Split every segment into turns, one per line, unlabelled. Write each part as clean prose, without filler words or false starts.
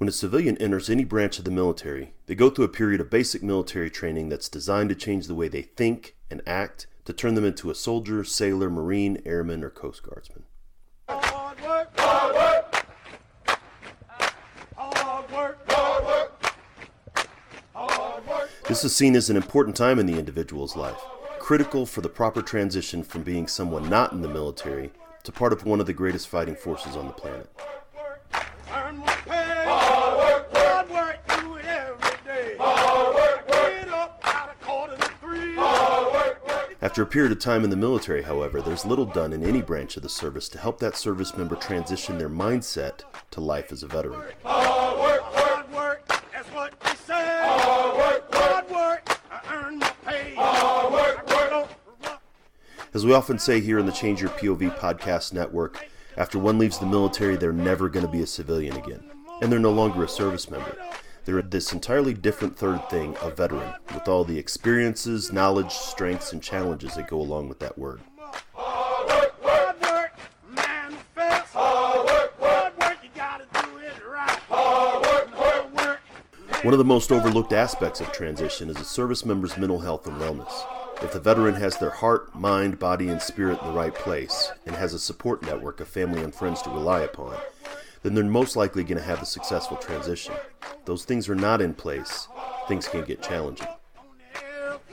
When a civilian enters any branch of the military, they go through a period of basic military training that's designed to change the way they think and act to turn them into a soldier, sailor, Marine, airman, or Coast Guardsman.
Hard work, hard work. Hard work, hard work. Hard work.
This is seen as an important time in the individual's life, critical for the proper transition from being someone not in the military to part of one of the greatest fighting forces on the planet.
Earn my pay. Hard work, hard work, do it every day. Hard work, get up out of 2:45. Hard work, work.
After a period of time in the military, however, there's little done in any branch of the service to help that service member transition their mindset to life as a veteran.
Hard work, that's what they say. Hard work, I earn my pay. Hard work, work.
As we often say here in the Change Your POV podcast network, after one leaves the military, they're never going to be a civilian again. And they're no longer a service member. They're this entirely different third thing, a veteran, with all the experiences, knowledge, strengths, and challenges that go along with that word.
Hard work, manifest. Hard work, you gotta do it right. Hard work.
One of the most overlooked aspects of transition is a service member's mental health and wellness. If the veteran has their heart, mind, body, and spirit in the right place, and has a support network of family and friends to rely upon, then they're most likely going to have a successful transition. If those things are not in place, things can get challenging.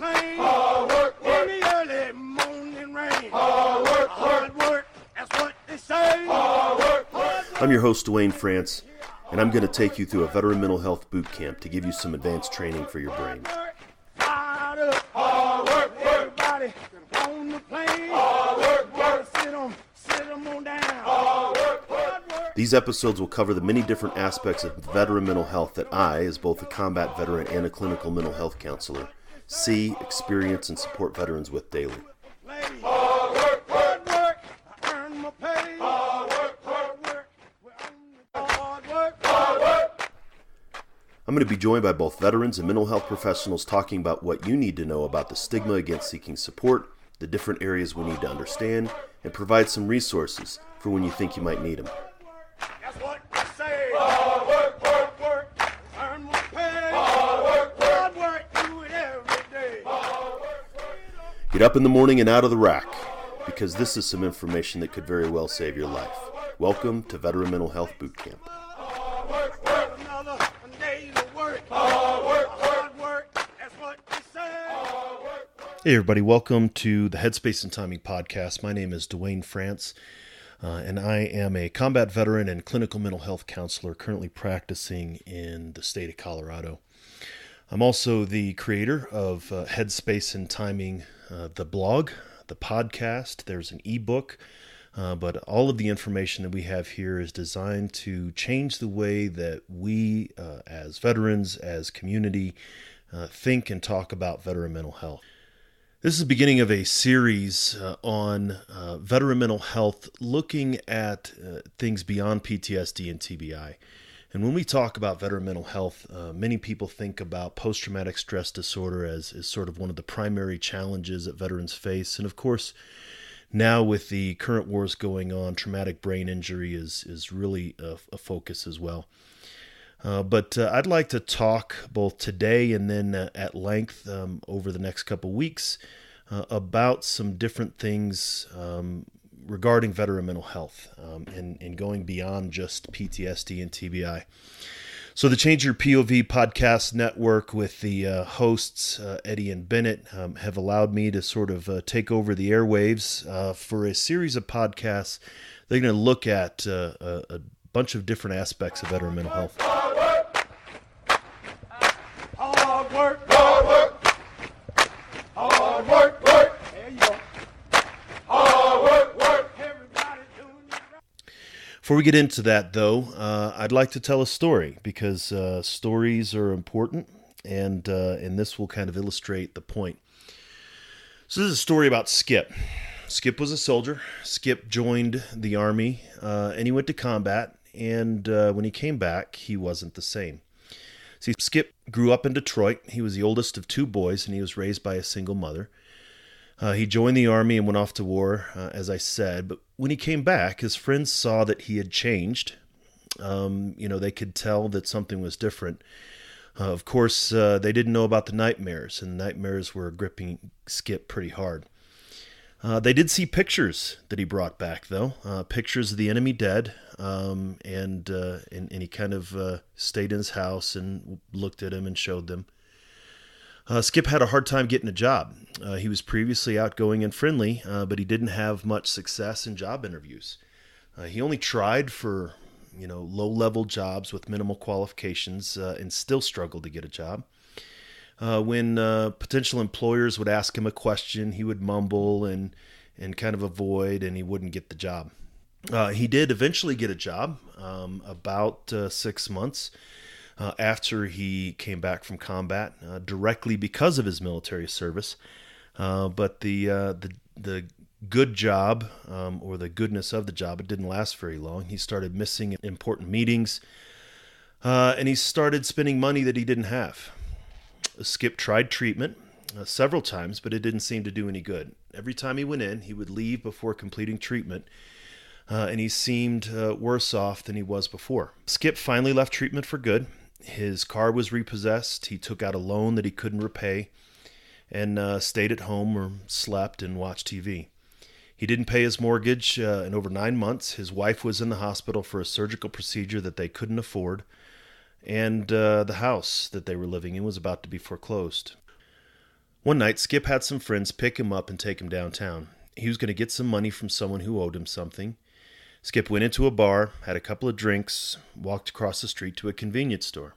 Hard work, in the early morning rain. Hard work, that's what they say. Hard work.
I'm your host, Duane France, and I'm going to take you through a veteran mental health boot camp to give you some advanced training for your brain.
Fired up. Hard work, everybody on the plane. Hard work, gotta sit 'em on down. Hard work.
These episodes will cover the many different aspects of veteran mental health that I, as both a combat veteran and a clinical mental health counselor, see, experience, and support veterans with daily.
Hard work, I earn my pay. Hard work, hard work.
I'm going to be joined by both veterans and mental health professionals talking about what you need to know about the stigma against seeking support, the different areas we need to understand, and provide some resources for when you think you might need them.
That's what they say. Hard work, earn my pay. Hard work, do it every day.
Get up in the morning and out of the rack, because this is some information that could very well save your life. Welcome to Veteran Mental Health Boot Camp.
Another day's of work. Hard work, that's what they say.
Hey everybody, welcome to the Headspace and Timing podcast. My name is Duane France, and I am a combat veteran and clinical mental health counselor currently practicing in the state of Colorado. I'm also the creator of Headspace and Timing, the blog, the podcast. There's an ebook, but all of the information that we have here is designed to change the way that we, as veterans, as community, think and talk about veteran mental health. This is the beginning of a series on veteran mental health, looking at things beyond PTSD and TBI. And when we talk about veteran mental health, many people think about post-traumatic stress disorder as sort of one of the primary challenges that veterans face. And of course, now with the current wars going on, traumatic brain injury is really a focus as well. But I'd like to talk both today and then at length over the next couple weeks about some different things regarding veteran mental health and going beyond just PTSD and TBI. So the Change Your POV podcast network with the hosts Eddie and Bennett have allowed me to sort of take over the airwaves for a series of podcasts. They're going to look at a bunch of different aspects of veteran mental health.
Hard work, there you go. Hard work, everybody doing it right.
Before we get into that, though, I'd like to tell a story because stories are important, and this will kind of illustrate the point. So this is a story about Skip. Skip was a soldier. Skip joined the Army, and he went to combat, and when he came back, he wasn't the same. See, Skip grew up in Detroit. He was the oldest of two boys, and he was raised by a single mother. He joined the Army and went off to war, as I said. But when he came back, his friends saw that he had changed. They could tell that something was different. Of course, they didn't know about the nightmares, and the nightmares were gripping Skip pretty hard. They did see pictures that he brought back, though, pictures of the enemy dead, and he kind of stayed in his house and looked at him and showed them. Skip had a hard time getting a job. He was previously outgoing and friendly, but he didn't have much success in job interviews. He only tried for low-level jobs with minimal qualifications and still struggled to get a job. When potential employers would ask him a question, he would mumble and kind of avoid, and he wouldn't get the job. He did eventually get a job about 6 months after he came back from combat, directly because of his military service. But the good job, or the goodness of the job, it didn't last very long. He started missing important meetings, and he started spending money that he didn't have. Skip tried treatment several times, but it didn't seem to do any good. Every time he went in, he would leave before completing treatment, and he seemed worse off than he was before. Skip finally left treatment for good. His car was repossessed. He took out a loan that he couldn't repay, and stayed at home or slept and watched TV. He didn't pay his mortgage in over 9 months. His wife was in the hospital for a surgical procedure that they couldn't afford, and the house that they were living in was about to be foreclosed. One night, Skip had some friends pick him up and take him downtown. He was going to get some money from someone who owed him something. Skip went into a bar, had a couple of drinks, walked across the street to a convenience store.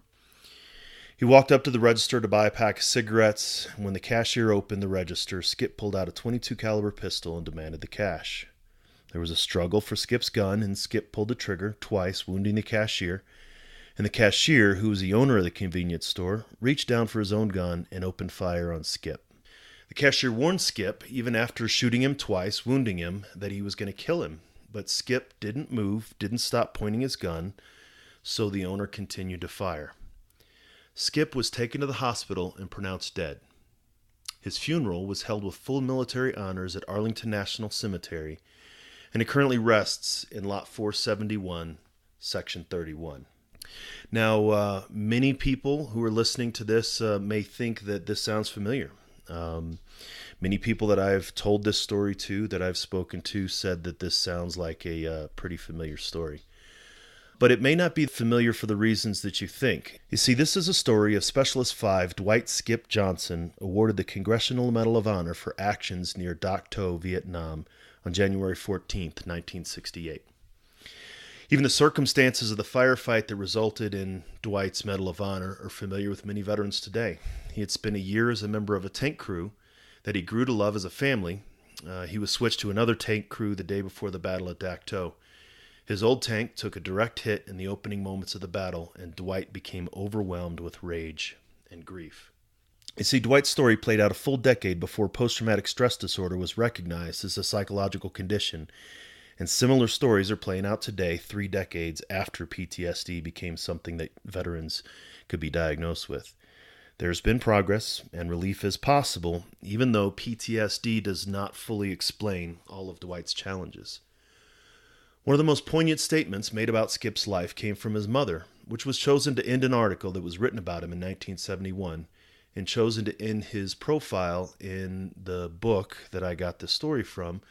He walked up to the register to buy a pack of cigarettes. When the cashier opened the register, Skip pulled out a .22 caliber pistol and demanded the cash. There was a struggle for Skip's gun, and Skip pulled the trigger twice, wounding the cashier. And the cashier, who was the owner of the convenience store, reached down for his own gun and opened fire on Skip. The cashier warned Skip, even after shooting him twice, wounding him, that he was going to kill him. But Skip didn't move, didn't stop pointing his gun, so the owner continued to fire. Skip was taken to the hospital and pronounced dead. His funeral was held with full military honors at Arlington National Cemetery, and it currently rests in Lot 471, Section 31. Now, many people who are listening to this may think that this sounds familiar. Many people that I've told this story to, that I've spoken to, said that this sounds like a pretty familiar story. But it may not be familiar for the reasons that you think. You see, this is a story of Specialist 5 Dwight Skip Johnson, awarded the Congressional Medal of Honor for actions near Dak To, Vietnam, on January 14th, 1968. Even the circumstances of the firefight that resulted in Dwight's Medal of Honor are familiar with many veterans today. He had spent a year as a member of a tank crew that he grew to love as a family. He was switched to another tank crew the day before the battle at Dak To. His old tank took a direct hit in the opening moments of the battle, and Dwight became overwhelmed with rage and grief. You see, Dwight's story played out a full decade before post-traumatic stress disorder was recognized as a psychological condition, and similar stories are playing out today, 3 decades after PTSD became something that veterans could be diagnosed with. There's been progress, and relief is possible, even though PTSD does not fully explain all of Dwight's challenges. One of the most poignant statements made about Skip's life came from his mother, which was chosen to end an article that was written about him in 1971, and chosen to end his profile in the book that I got this story from,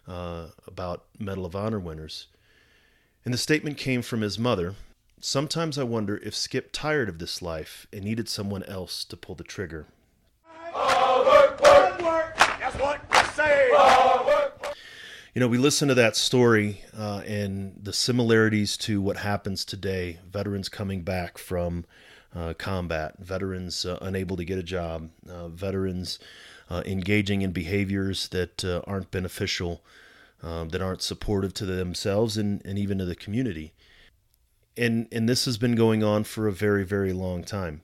about Medal of Honor winners. And the statement came from his mother. Sometimes I wonder if Skip tired of this life and needed someone else to pull the trigger.
Hard work, that's what we say.
We listen to that story and the similarities to what happens today, veterans coming back from combat, veterans unable to get a job, veterans engaging in behaviors that aren't beneficial, that aren't supportive to themselves and even to the community. And this has been going on for a very, very long time.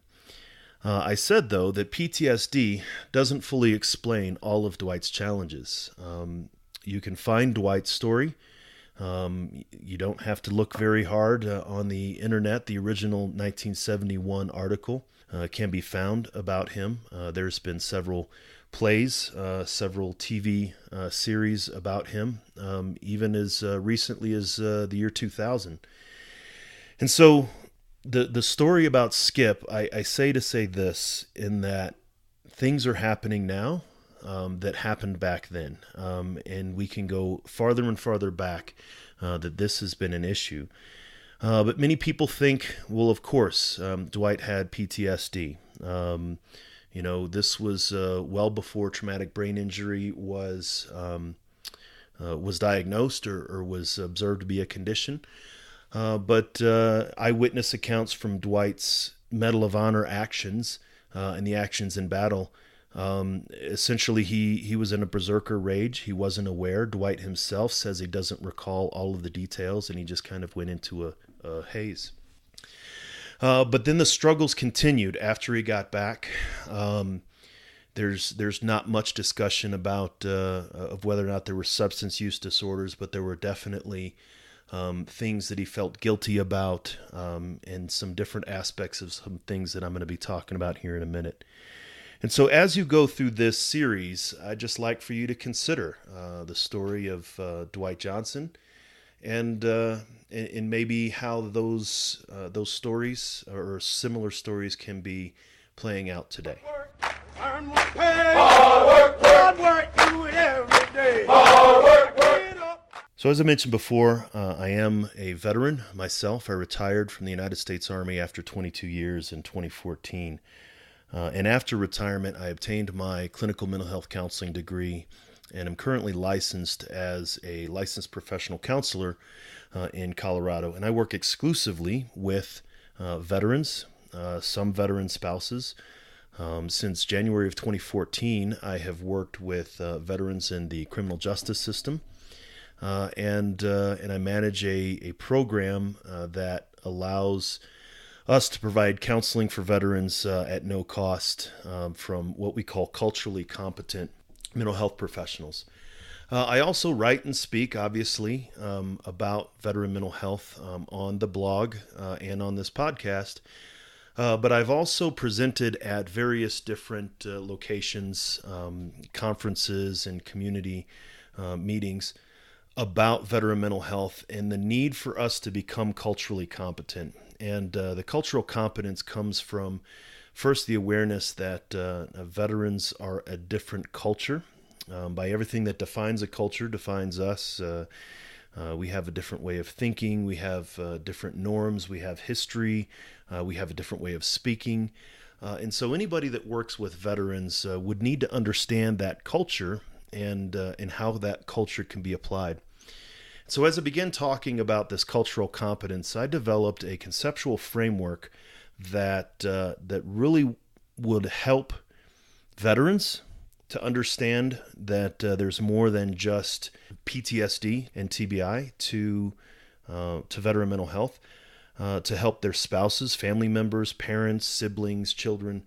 I said, though, that PTSD doesn't fully explain all of Dwight's challenges. You can find Dwight's story. You don't have to look very hard on the internet. The original 1971 article can be found about him. There's been several plays, several TV series about him, even as recently as the year 2000. And so the story about Skip, I say to say this, in that things are happening now that happened back then. And we can go farther and farther back that this has been an issue. But many people think, well, of course, Dwight had PTSD. This was well before traumatic brain injury was diagnosed or was observed to be a condition. But eyewitness accounts from Dwight's Medal of Honor actions and the actions in battle, essentially he was in a berserker rage. He wasn't aware. Dwight himself says he doesn't recall all of the details, and he just kind of went into a haze. But then the struggles continued after he got back. There's not much discussion about of whether or not there were substance use disorders, but there were definitely things that he felt guilty about, and some different aspects of some things that I'm going to be talking about here in a minute. And so as you go through this series, I'd just like for you to consider the story of Dwight Johnson, and maybe how those stories or similar stories can be playing out today.
Earn my pay. Hard work, do it every day. Hard work. Get up.
So as I mentioned before, I am a veteran myself. I retired from the United States Army after 22 years in 2014. And after retirement, I obtained my clinical mental health counseling degree, and I'm currently licensed as a licensed professional counselor in Colorado. And I work exclusively with veterans, some veteran spouses. Since January of 2014, I have worked with veterans in the criminal justice system, and I manage a program that allows us to provide counseling for veterans at no cost from what we call culturally competent mental health professionals. I also write and speak, obviously, about veteran mental health on the blog and on this podcast. But I've also presented at various different locations, conferences, and community meetings about veteran mental health and the need for us to become culturally competent. And the cultural competence comes from, first, the awareness that veterans are a different culture. By everything that defines a culture, defines us. We have a different way of thinking. We have different norms. We have history. We have a different way of speaking. And so anybody that works with veterans would need to understand that culture and how that culture can be applied. So as I began talking about this cultural competence, I developed a conceptual framework that really would help veterans to understand that there's more than just PTSD and TBI to veteran mental health, to help their spouses, family members, parents, siblings, children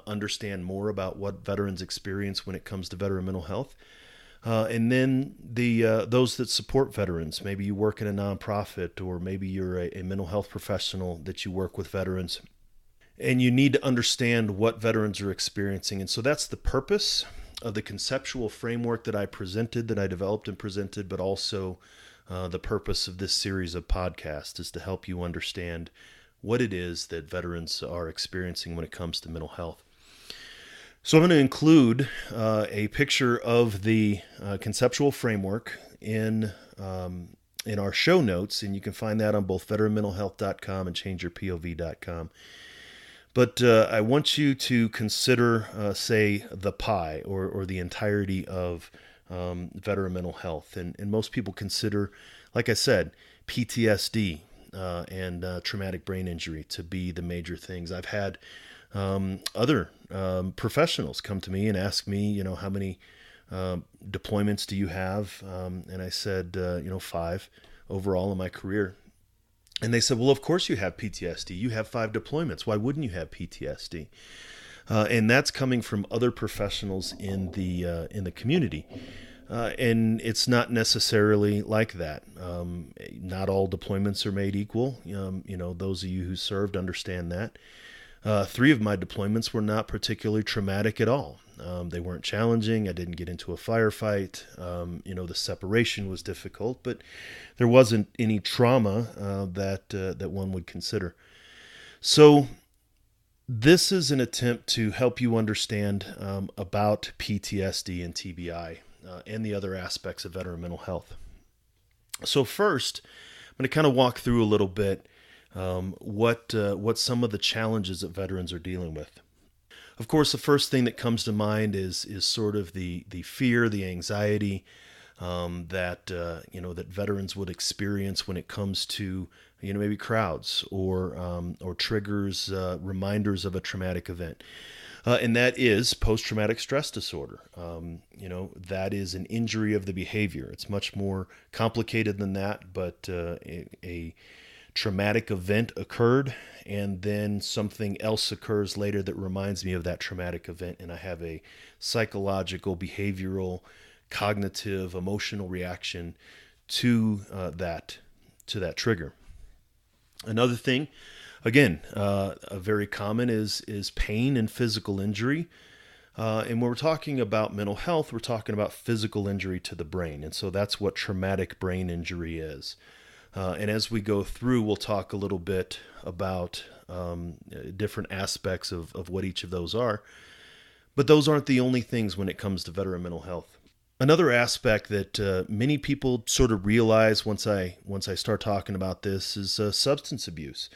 understand more about what veterans experience when it comes to veteran mental health. And then those that support veterans, maybe you work in a nonprofit, or maybe you're a mental health professional that you work with veterans, and you need to understand what veterans are experiencing. And so that's the purpose of the conceptual framework that I developed and presented, but also the purpose of this series of podcasts is to help you understand what it is that veterans are experiencing when it comes to mental health. So I'm going to include a picture of the conceptual framework in our show notes, and you can find that on both veteranmentalhealth.com and changeyourpov.com. But I want you to consider, say, the pie or the entirety of veteran mental health. And most people consider, like I said, PTSD and traumatic brain injury to be the major things. I've had other professionals come to me and ask me, how many deployments do you have? And I said, 5 overall in my career. And they said, well, of course you have PTSD. You have 5 deployments. Why wouldn't you have PTSD? And that's coming from other professionals in the community. And it's not necessarily like that. Not all deployments are made equal. Those of you who served understand that. 3 of my deployments were not particularly traumatic at all. They weren't challenging. I didn't get into a firefight. The separation was difficult, but there wasn't any trauma that one would consider. So this is an attempt to help you understand about PTSD and TBI and the other aspects of veteran mental health. So first, I'm going to kind of walk through a little bit what some of the challenges that veterans are dealing with. Of course, the first thing that comes to mind is sort of the fear, the anxiety that veterans would experience when it comes to maybe crowds or triggers, reminders of a traumatic event. And that is post-traumatic stress disorder. That is an injury of the behavior. It's much more complicated than that, but a traumatic event occurred, and then something else occurs later that reminds me of that traumatic event, and I have a psychological, behavioral, cognitive, emotional reaction to that trigger. Another thing, again, a very common is pain and physical injury. And when we're talking about mental health, we're talking about physical injury to the brain. And so that's what traumatic brain injury is. And as we go through, we'll talk a little bit about different aspects of what each of those are. But those aren't the only things when it comes to veteran mental health. Another aspect that many people sort of realize once I start talking about this is substance abuse.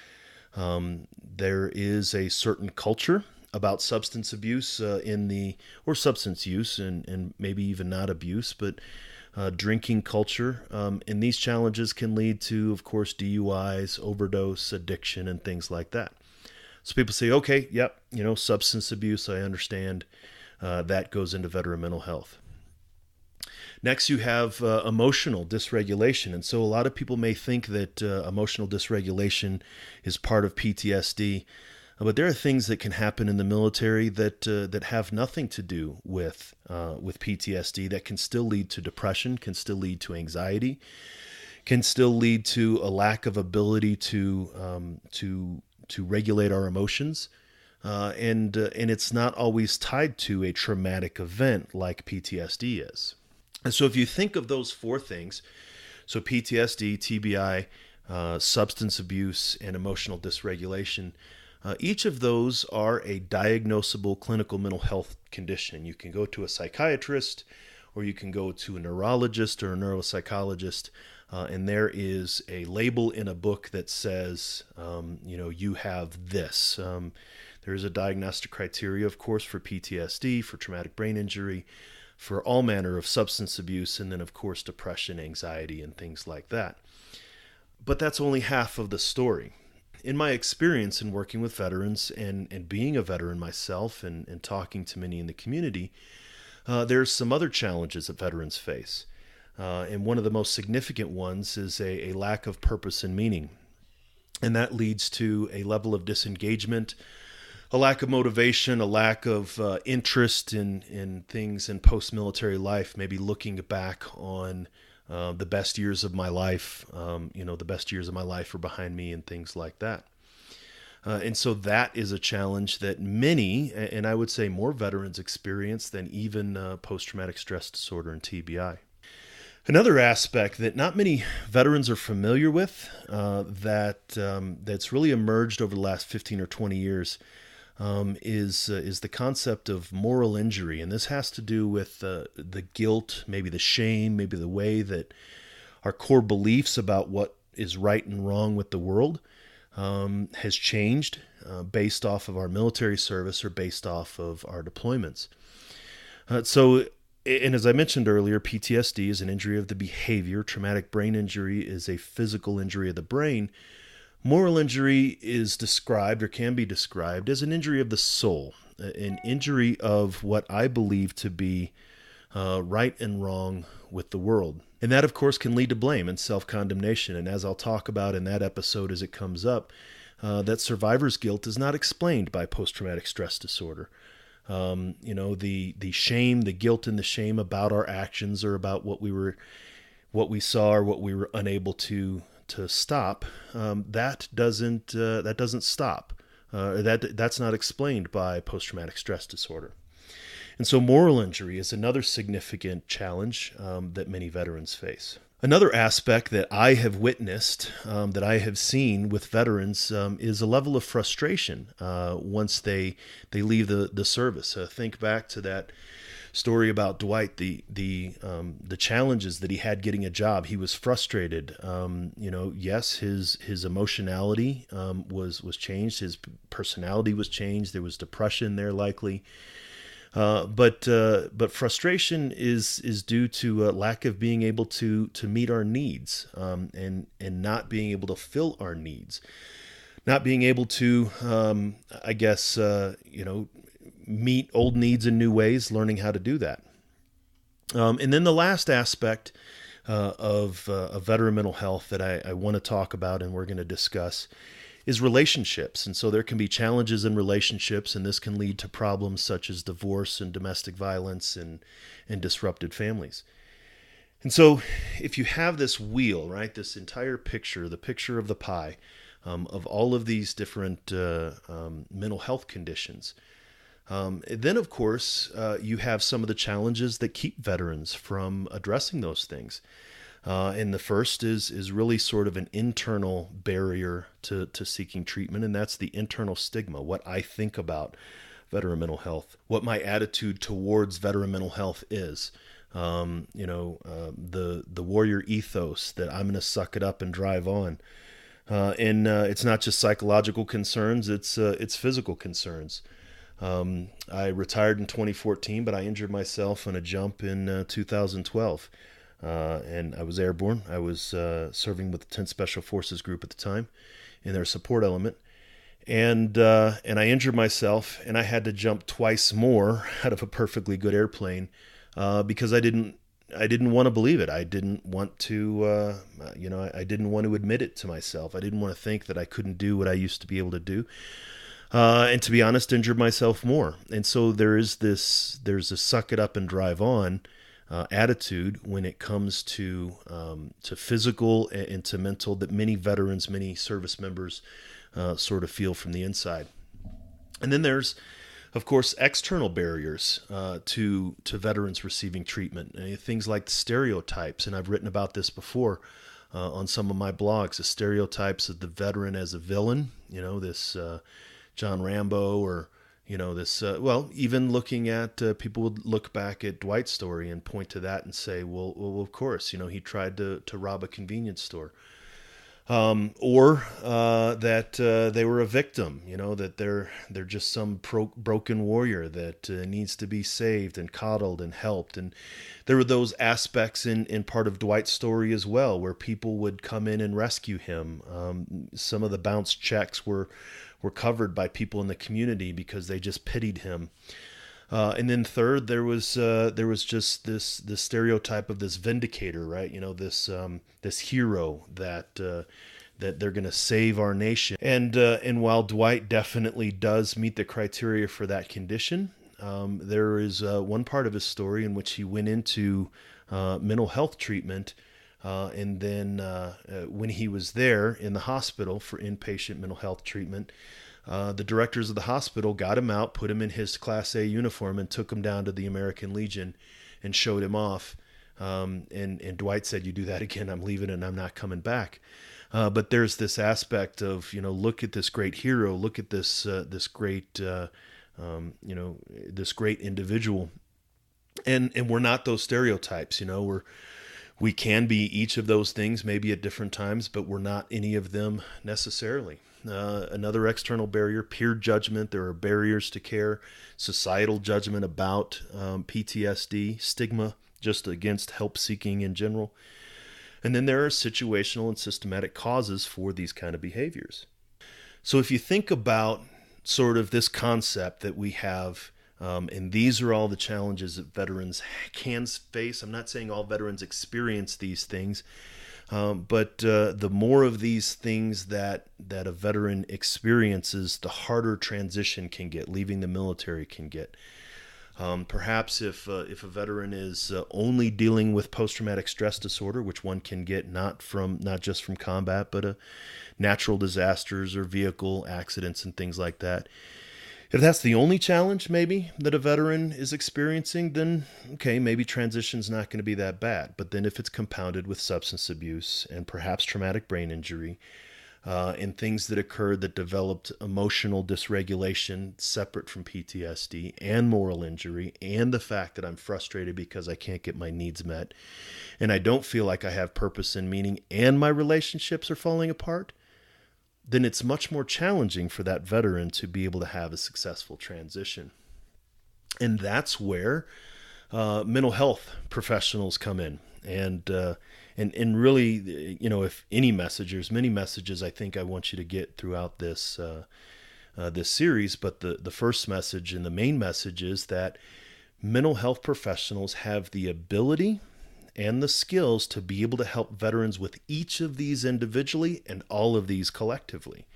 There is a certain culture about substance abuse or substance use and maybe even not abuse, but drinking culture. And these challenges can lead to, of course, DUIs, overdose, addiction, and things like that. So people say, okay, yep, substance abuse, I understand. That goes into veteran mental health. Next, you have emotional dysregulation. And so a lot of people may think that emotional dysregulation is part of PTSD, but there are things that can happen in the military that have nothing to do with PTSD that can still lead to depression, can still lead to anxiety, can still lead to a lack of ability to regulate our emotions. And it's not always tied to a traumatic event like PTSD is. And so if you think of those four things, so PTSD, TBI, substance abuse, and emotional dysregulation, each of those are a diagnosable clinical mental health condition. You can go to a psychiatrist, or you can go to a neurologist or a neuropsychologist, and there is a label in a book that says, you have this. There is a diagnostic criteria, of course, for PTSD, for traumatic brain injury, for all manner of substance abuse, and then, of course, depression, anxiety, and things like that. But that's only half of the story. In my experience in working with veterans and being a veteran myself and talking to many in the community, there's some other challenges that veterans face. And one of the most significant ones is a lack of purpose and meaning. And that leads to a level of disengagement, a lack of motivation, a lack of interest in things in post-military life, maybe looking back on the best years of my life, the best years of my life are behind me and things like that. And so that is a challenge that many, and I would say more veterans experience than even post-traumatic stress disorder and TBI. Another aspect that not many veterans are familiar with that's really emerged over the last 15 or 20 years is the concept of moral injury. And this has to do with the guilt, maybe the shame, maybe the way that our core beliefs about what is right and wrong with the world has changed based off of our military service or based off of our deployments. And as I mentioned earlier, PTSD is an injury of the behavior. Traumatic brain injury is a physical injury of the brain. Moral injury is described or can be described as an injury of the soul, an injury of what I believe to be right and wrong with the world. And that, of course, can lead to blame and self-condemnation. And as I'll talk about in that episode as it comes up, that survivor's guilt is not explained by post-traumatic stress disorder. The shame, the guilt and the shame about our actions or about what we saw or what we were unable to stop, that doesn't stop. That's not explained by post-traumatic stress disorder. And so moral injury is another significant challenge that many veterans face. Another aspect that I have witnessed, that I have seen with veterans, is a level of frustration once they leave the service. Think back to that story about Dwight, the challenges that he had getting a job. He was frustrated. Yes, his emotionality was changed. His personality was changed. There was depression there, likely. But frustration is due to a lack of being able to meet our needs, and not being able to fill our needs, not being able to, meet old needs in new ways, learning how to do that. And then the last aspect of veteran mental health that I want to talk about and we're going to discuss is relationships. And so there can be challenges in relationships, and this can lead to problems such as divorce and domestic violence and disrupted families. And so if you have this wheel, right, this entire picture, the picture of the pie, of all of these different mental health conditions, then of course you have some of the challenges that keep veterans from addressing those things. And the first is really sort of an internal barrier to seeking treatment, and that's the internal stigma, what I think about veteran mental health, what my attitude towards veteran mental health is. The warrior ethos that I'm going to suck it up and drive on. And it's not just psychological concerns, it's physical concerns. I retired in 2014, but I injured myself on a jump in 2012. And I was airborne. I was serving with the 10th Special Forces Group at the time in their support element. And I injured myself, and I had to jump twice more out of a perfectly good airplane because I didn't want to believe it. I didn't want to, I didn't want to admit it to myself. I didn't want to think that I couldn't do what I used to be able to do. And to be honest, injured myself more. And so there's a suck it up and drive on attitude when it comes to physical and to mental that many veterans, many service members sort of feel from the inside. And then there's, of course, external barriers to veterans receiving treatment. Things like stereotypes, and I've written about this before on some of my blogs, the stereotypes of the veteran as a villain, this John Rambo or even looking at people would look back at Dwight's story and point to that and say, well, of course, he tried to rob a convenience store. Or that they were a victim, that they're just some broken warrior that needs to be saved and coddled and helped. And there were those aspects in part of Dwight's story as well, where people would come in and rescue him. Some of the bounce checks were covered by people in the community because they just pitied him. And then third, there was just this stereotype of this vindicator, right? This hero that they're going to save our nation. And while Dwight definitely does meet the criteria for that condition, there is one part of his story in which he went into mental health treatment. And then when he was there in the hospital for inpatient mental health treatment, the directors of the hospital got him out, put him in his Class A uniform, and took him down to the American Legion and showed him off. And Dwight said, "You do that again, I'm leaving and I'm not coming back." But there's this aspect of, look at this great hero, look at this great individual, and we're not those stereotypes. We can be each of those things, maybe at different times, but we're not any of them necessarily. Another external barrier, peer judgment. There are barriers to care, societal judgment about PTSD, stigma just against help seeking in general. And then there are situational and systematic causes for these kind of behaviors. So if you think about sort of this concept that we have, and these are all the challenges that veterans can face. I'm not saying all veterans experience these things, but the more of these things that a veteran experiences, the harder transition can get, leaving the military can get. Perhaps if a veteran is only dealing with post-traumatic stress disorder, which one can get not just from combat, but natural disasters or vehicle accidents and things like that, If that's the only challenge maybe that a veteran is experiencing, then okay, maybe transition's not going to be that bad. But then if it's compounded with substance abuse and perhaps traumatic brain injury, and things that occurred that developed emotional dysregulation separate from PTSD and moral injury, and the fact that I'm frustrated because I can't get my needs met, and I don't feel like I have purpose and meaning, and my relationships are falling apart, then it's much more challenging for that veteran to be able to have a successful transition. And that's where mental health professionals come in. And really, if any message, there's many messages I think I want you to get throughout this this series. But the first message and the main message is that mental health professionals have the ability and the skills to be able to help veterans with each of these individually and all of these collectively.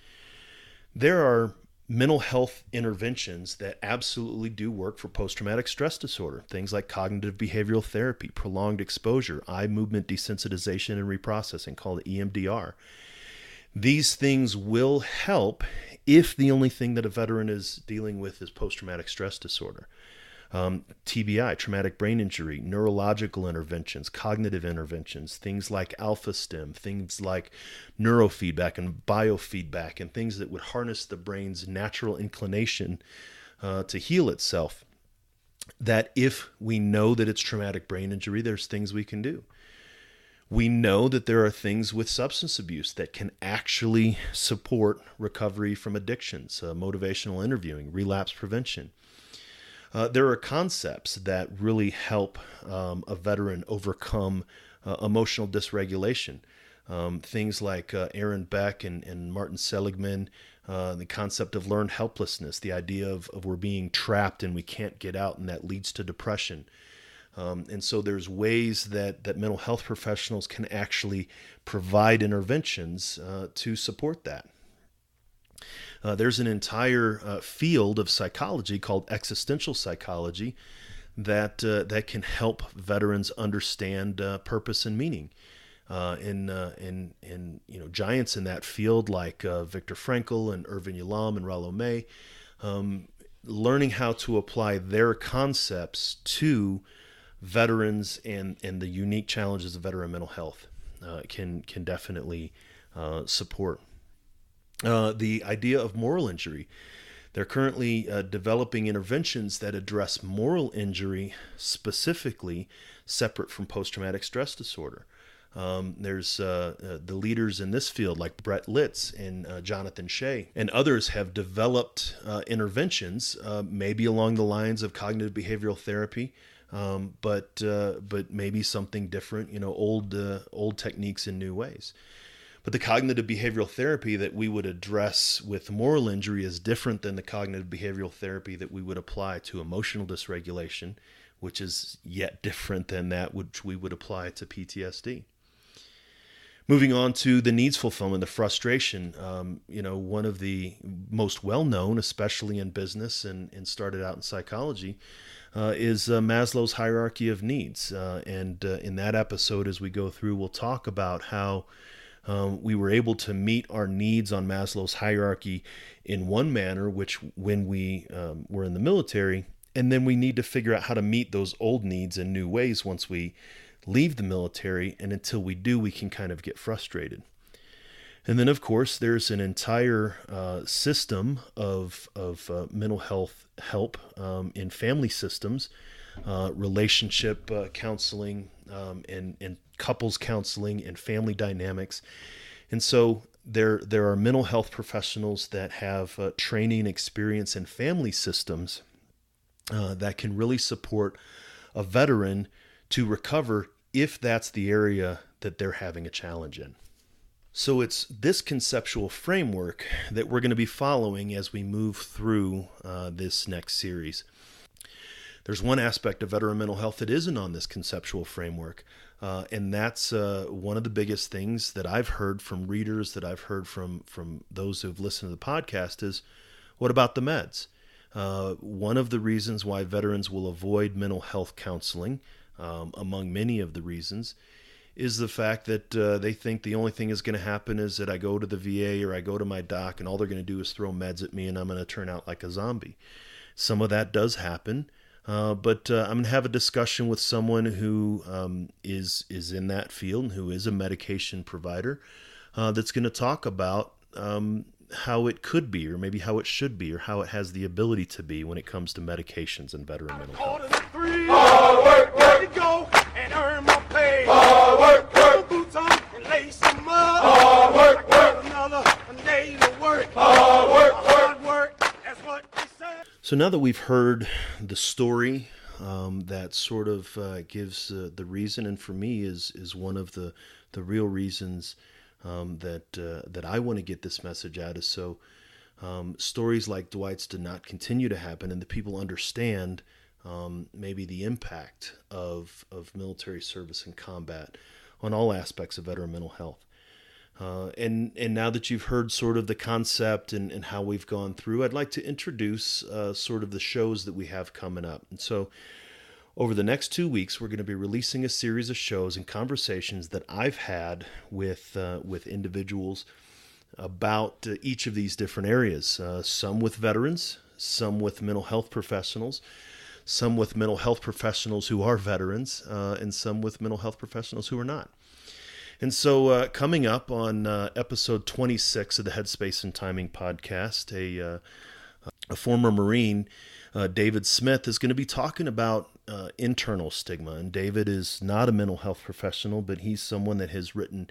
There are mental health interventions that absolutely do work for post-traumatic stress disorder. Things like cognitive behavioral therapy, prolonged exposure, eye movement desensitization and reprocessing, called EMDR. These things will help if the only thing that a veteran is dealing with is post-traumatic stress disorder. TBI, traumatic brain injury, neurological interventions, cognitive interventions, things like alpha stim, things like neurofeedback and biofeedback, and things that would harness the brain's natural inclination to heal itself. That if we know that it's traumatic brain injury, there's things we can do. We know that there are things with substance abuse that can actually support recovery from addictions, motivational interviewing, relapse prevention. There are concepts that really help a veteran overcome emotional dysregulation. Things like Aaron Beck and Martin Seligman, the concept of learned helplessness, the idea of we're being trapped and we can't get out, and that leads to depression. And so there's ways that mental health professionals can actually provide interventions to support that. There's an entire field of psychology called existential psychology that can help veterans understand purpose and meaning. Giants in that field like Viktor Frankl and Irvin Yalom and Rollo May, learning how to apply their concepts to veterans and the unique challenges of veteran mental health can definitely support. The idea of moral injury. They're currently developing interventions that address moral injury specifically, separate from post-traumatic stress disorder. There's the leaders in this field like Brett Litz and Jonathan Shea and others have developed interventions, maybe along the lines of cognitive behavioral therapy, but maybe something different, old techniques in new ways. But the cognitive behavioral therapy that we would address with moral injury is different than the cognitive behavioral therapy that we would apply to emotional dysregulation, which is yet different than that which we would apply to PTSD. Moving on to the needs fulfillment, the frustration, one of the most well-known, especially in business and started out in psychology, is Maslow's hierarchy of needs. And in that episode, as we go through, we'll talk about how we were able to meet our needs on Maslow's hierarchy in one manner, which when we were in the military, and then we need to figure out how to meet those old needs in new ways once we leave the military, and until we do, we can kind of get frustrated. And then, of course, there's an entire system of mental health help in family systems, relationship counseling, and couples counseling and family dynamics. And so there are mental health professionals that have training experience in family systems that can really support a veteran to recover if that's the area that they're having a challenge in. So it's this conceptual framework that we're going to be following as we move through this next series. There's one aspect of veteran mental health that isn't on this conceptual framework, and that's one of the biggest things that I've heard from readers, that I've heard from those who've listened to the podcast is, what about the meds? One of the reasons why veterans will avoid mental health counseling, among many of the reasons, is the fact that they think the only thing is going to happen is that I go to the VA or I go to my doc and all they're going to do is throw meds at me and I'm going to turn out like a zombie. Some of that does happen, but I'm going to have a discussion with someone who is in that field and who is a medication provider that's going to talk about how it could be, or maybe how it should be, or how it has the ability to be when it comes to medications and veteran mental health.
Hard work, work to go and earn my pay. Hard work, work. Boots on and lace them up. Hard work, work. Another day to work. Hard work, hard work. That's what they say.
So now that we've heard the story that sort of gives the reason, and for me is one of the real reasons that I want to get this message out, is so stories like Dwight's do not continue to happen, and the people understand maybe the impact of military service and combat on all aspects of veteran mental health. And now that you've heard sort of the concept and how we've gone through, I'd like to introduce sort of the shows that we have coming up. And so over the next 2 weeks, we're going to be releasing a series of shows and conversations that I've had with individuals about each of these different areas. Some with veterans, some with mental health professionals, some with mental health professionals who are veterans, and some with mental health professionals who are not. And so coming up on episode 26 of the Headspace and Timing podcast, a former Marine, David Smith, is going to be talking about internal stigma. And David is not a mental health professional, but he's someone that has written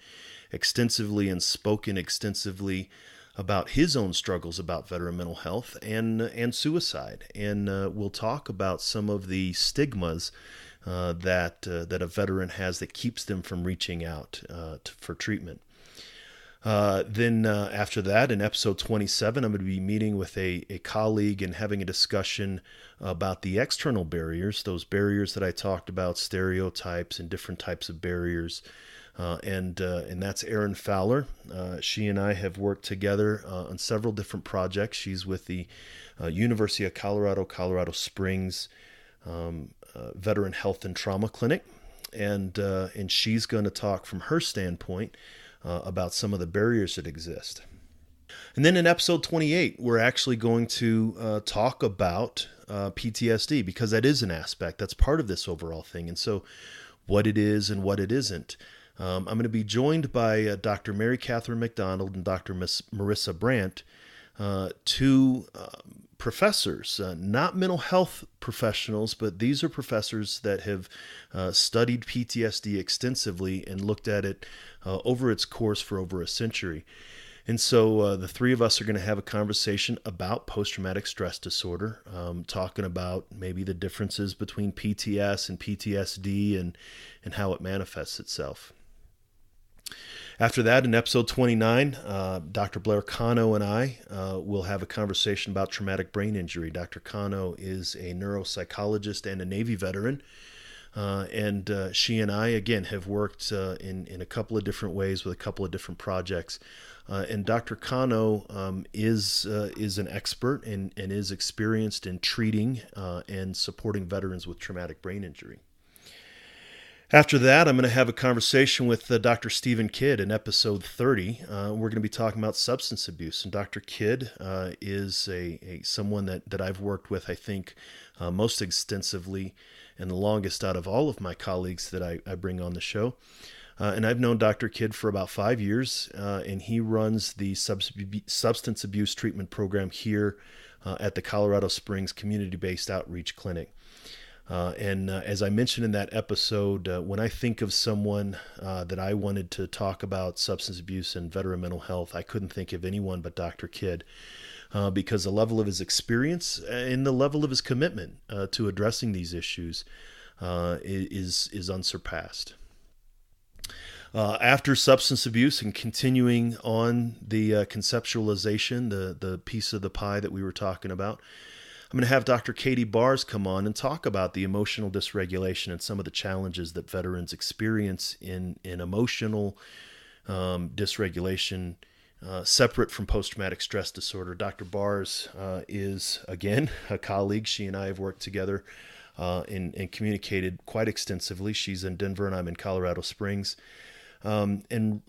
extensively and spoken extensively about his own struggles about veteran mental health and suicide. And we'll talk about some of the stigmas that a veteran has that keeps them from reaching out for treatment. Then after that, in episode 27, I'm going to be meeting with a colleague and having a discussion about the external barriers, those barriers that I talked about, stereotypes and different types of barriers. And that's Erin Fowler. She and I have worked together on several different projects. She's with the University of Colorado Springs Veteran Health and Trauma Clinic, and she's going to talk from her standpoint about some of the barriers that exist. And then in episode 28, we're actually going to talk about PTSD, because that is an aspect that's part of this overall thing. And so what it is and what it isn't. I'm going to be joined by Dr. Mary Catherine McDonald and Dr. Marissa Brandt, two professors, not mental health professionals, but these are professors that have studied PTSD extensively and looked at it over its course for over a century. And so the three of us are going to have a conversation about post-traumatic stress disorder, talking about maybe the differences between PTS and PTSD and how it manifests itself. After that, in episode 29, Dr. Blair Cano and I will have a conversation about traumatic brain injury. Dr. Cano is a neuropsychologist and a Navy veteran, and she and I, again, have worked in a couple of different ways with a couple of different projects. And Dr. Cano is an expert and is experienced in treating and supporting veterans with traumatic brain injury. After that, I'm going to have a conversation with Dr. Stephen Kidd in episode 30. We're going to be talking about substance abuse. And Dr. Kidd is someone that I've worked with, I think, most extensively and the longest out of all of my colleagues that I bring on the show. And I've known Dr. Kidd for about 5 years, and he runs the substance abuse treatment program here at the Colorado Springs Community-Based Outreach Clinic. And as I mentioned in that episode, when I think of someone that I wanted to talk about substance abuse and veteran mental health, I couldn't think of anyone but Dr. Kidd, because the level of his experience and the level of his commitment to addressing these issues is unsurpassed. After substance abuse and continuing on the conceptualization, the piece of the pie that we were talking about, I'm going to have Dr. Katie Bars come on and talk about the emotional dysregulation and some of the challenges that veterans experience in emotional dysregulation separate from post-traumatic stress disorder. Dr. Bars is, again, a colleague. She and I have worked together and communicated quite extensively. She's in Denver and I'm in Colorado Springs. And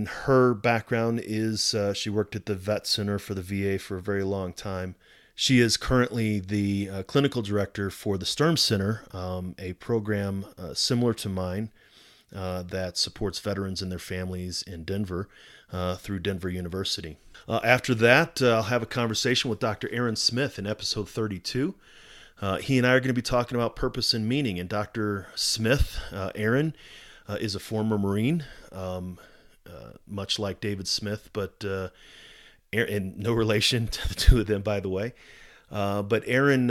her background is she worked at the Vet Center for the VA for a very long time. She is currently the clinical director for the Sturm Center, a program similar to mine that supports veterans and their families in Denver through Denver University. After that, I'll have a conversation with Dr. Aaron Smith in episode 32. He and I are going to be talking about purpose and meaning. And Dr. Smith, Aaron, is a former Marine, much like David Smith, but in no relation to the two of them, by the way. But Aaron,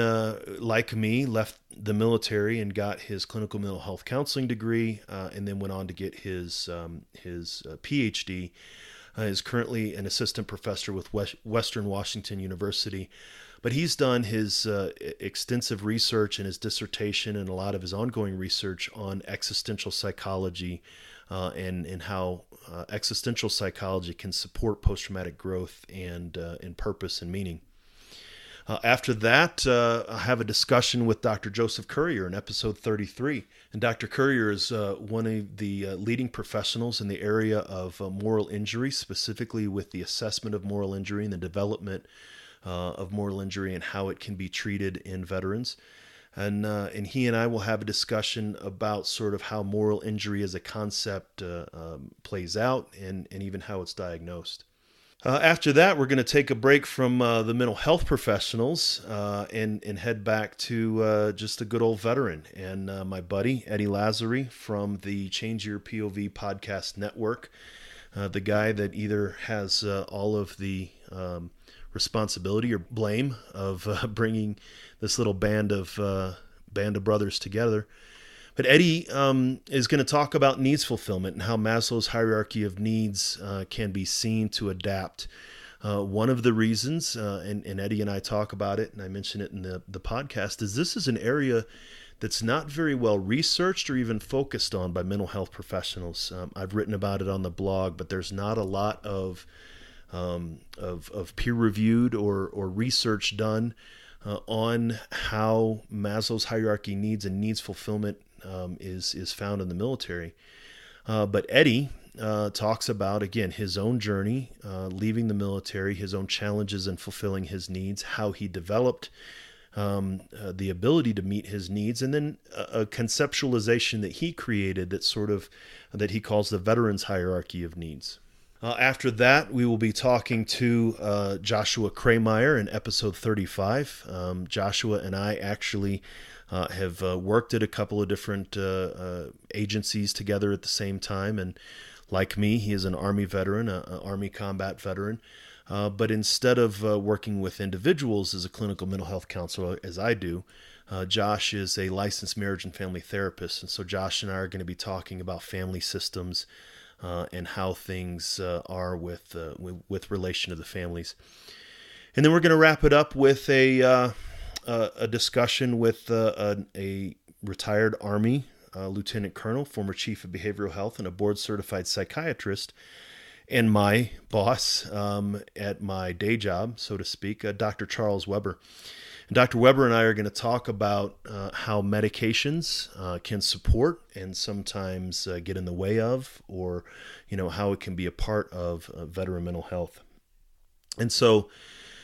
like me, left the military and got his clinical mental health counseling degree, and then went on to get his PhD. Is currently an assistant professor with Western Washington University. But he's done his extensive research and his dissertation and a lot of his ongoing research on existential psychology and how existential psychology can support post-traumatic growth and purpose and meaning. After that, I have a discussion with Dr. Joseph Currier in episode 33. And Dr. Currier is one of the leading professionals in the area of moral injury, specifically with the assessment of moral injury and the development of moral injury and how it can be treated in veterans. And he and I will have a discussion about sort of how moral injury as a concept plays out and even how it's diagnosed. After that, we're going to take a break from the mental health professionals and head back to just a good old veteran and my buddy, Eddie Lazary from the Change Your POV podcast network, the guy that either has all of the responsibility or blame of bringing this little band of brothers together. But Eddie is going to talk about needs fulfillment and how Maslow's hierarchy of needs can be seen to adapt. One of the reasons, and Eddie and I talk about it, and I mention it in the podcast, is this is an area that's not very well researched or even focused on by mental health professionals. I've written about it on the blog, but there's not a lot of peer-reviewed or research done on how Maslow's hierarchy needs and needs fulfillment is found in the military. But Eddie talks about, again, his own journey, leaving the military, his own challenges in fulfilling his needs, how he developed the ability to meet his needs, and then a conceptualization that he created that he calls the veterans hierarchy of needs. After that, we will be talking to Joshua Krameyer in episode 35. Joshua and I actually have worked at a couple of different agencies together at the same time. And like me, he is an Army veteran, an Army combat veteran. But instead of working with individuals as a clinical mental health counselor, as I do, Josh is a licensed marriage and family therapist. And so Josh and I are going to be talking about family systems and how things are with relation to the families. And then we're going to wrap it up with a discussion with a retired Army lieutenant colonel, former chief of behavioral health, and a board-certified psychiatrist, and my boss at my day job, so to speak, Dr. Charles Weber. And Dr. Weber and I are going to talk about how medications can support and sometimes get in the way of, or how it can be a part of veteran mental health. And so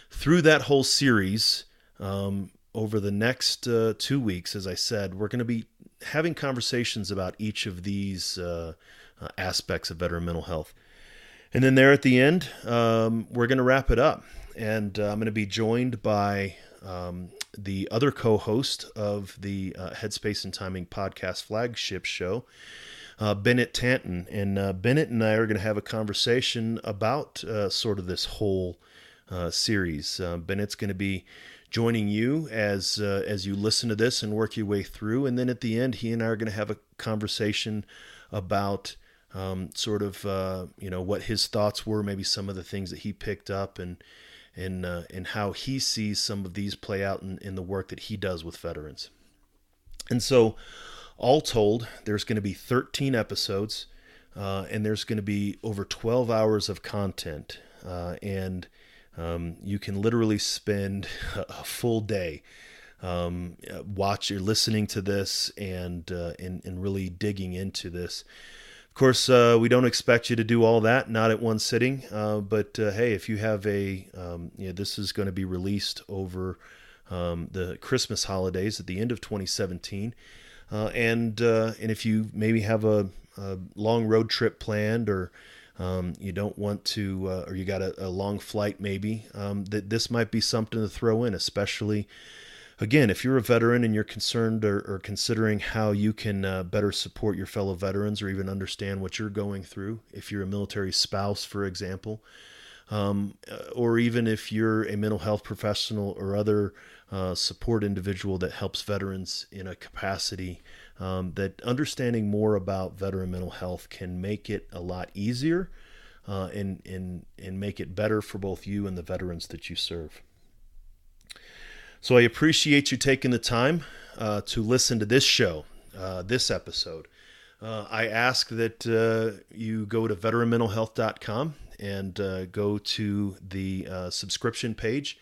through that whole series, over the next 2 weeks, as I said, we're going to be having conversations about each of these aspects of veteran mental health. And then there at the end, we're going to wrap it up. And I'm going to be joined by the other co-host of the Headspace and Timing podcast flagship show, Bennett Tanton. And Bennett and I are going to have a conversation about sort of this whole series. Bennett's going to be joining you as you listen to this and work your way through. And then at the end, he and I are going to have a conversation about what his thoughts were, maybe some of the things that he picked up, and how he sees some of these play out in the work that he does with veterans. And so all told, there's going to be 13 episodes, and there's going to be over 12 hours of content. And you can literally spend a full day you're listening to this and really digging into this. Of course, we don't expect you to do all that, not at one sitting. But hey, if you have this is going to be released over the Christmas holidays at the end of 2017. And if you maybe have a long road trip planned, or you don't want to, or you got a long flight maybe, that this might be something to throw in, especially, again, if you're a veteran and you're concerned or considering how you can better support your fellow veterans, or even understand what you're going through. If you're a military spouse, for example, or even if you're a mental health professional or other support individual that helps veterans in a capacity, that understanding more about veteran mental health can make it a lot easier and make it better for both you and the veterans that you serve. So I appreciate you taking the time to listen to this show, this episode. I ask that you go to veteranmentalhealth.com and go to the subscription page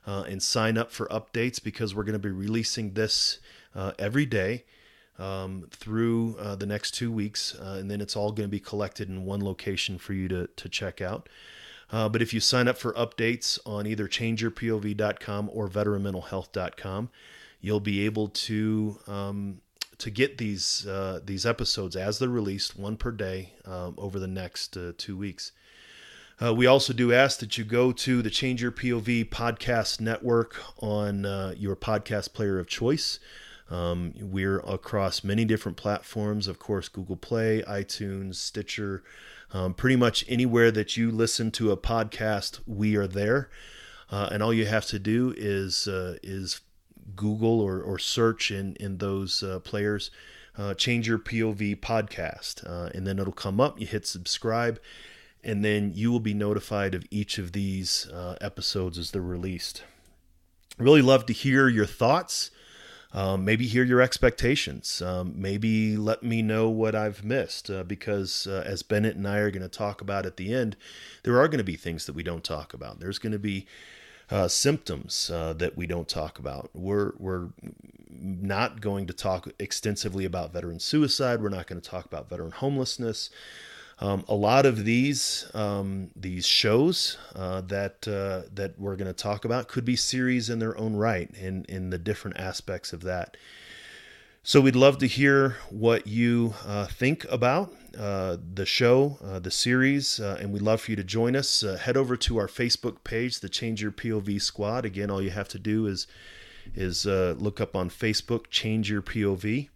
and sign up for updates, because we're going to be releasing this every day through the next 2 weeks, and then it's all going to be collected in one location for you to check out. But if you sign up for updates on either changeyourpov.com or veteranmentalhealth.com, you'll be able to get these episodes as they're released, one per day, over the next 2 weeks. We also do ask that you go to the Change Your POV podcast network on your podcast player of choice. We're across many different platforms, of course, Google Play, iTunes, Stitcher, pretty much anywhere that you listen to a podcast, we are there. And all you have to do is Google or search in those players, Change Your POV podcast, and then it'll come up. You hit subscribe, and then you will be notified of each of these episodes as they're released. Really love to hear your thoughts. Maybe hear your expectations. Maybe let me know what I've missed, because as Bennett and I are going to talk about at the end, there are going to be things that we don't talk about. There's going to be symptoms that we don't talk about. We're not going to talk extensively about veteran suicide. We're not going to talk about veteran homelessness. A lot of these shows that we're going to talk about could be series in their own right, in the different aspects of that. So we'd love to hear what you think about the show, the series, and we'd love for you to join us. Head over to our Facebook page, the Change Your POV Squad. Again, all you have to do is look up on Facebook, Change Your POV.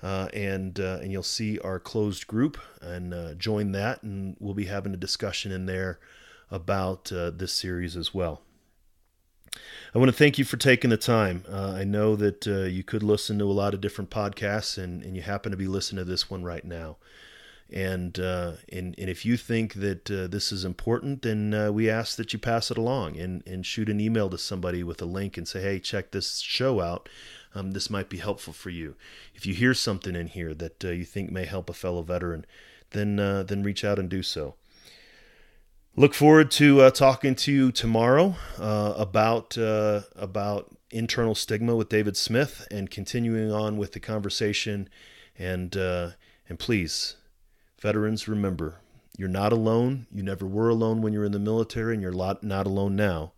And you'll see our closed group, and join that, and we'll be having a discussion in there about this series as well. I want to thank you for taking the time. I know that you could listen to a lot of different podcasts, and you happen to be listening to this one right now. And if you think that this is important, then we ask that you pass it along and shoot an email to somebody with a link and say, hey, check this show out. This might be helpful for you. If you hear something in here that you think may help a fellow veteran, then reach out and do so. Look forward to talking to you tomorrow about internal stigma with David Smith, and continuing on with the conversation. And please, veterans, remember, you're not alone. You never were alone when you were in the military, and you're not alone now.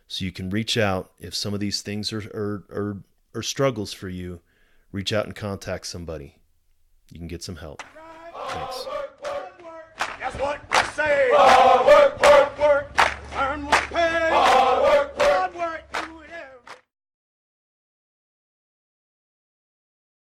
So you can reach out if some of these things are struggles for you. Reach out and contact somebody. You can get some help. Thanks.
That's what I say. Work, work, work. Earn my pay.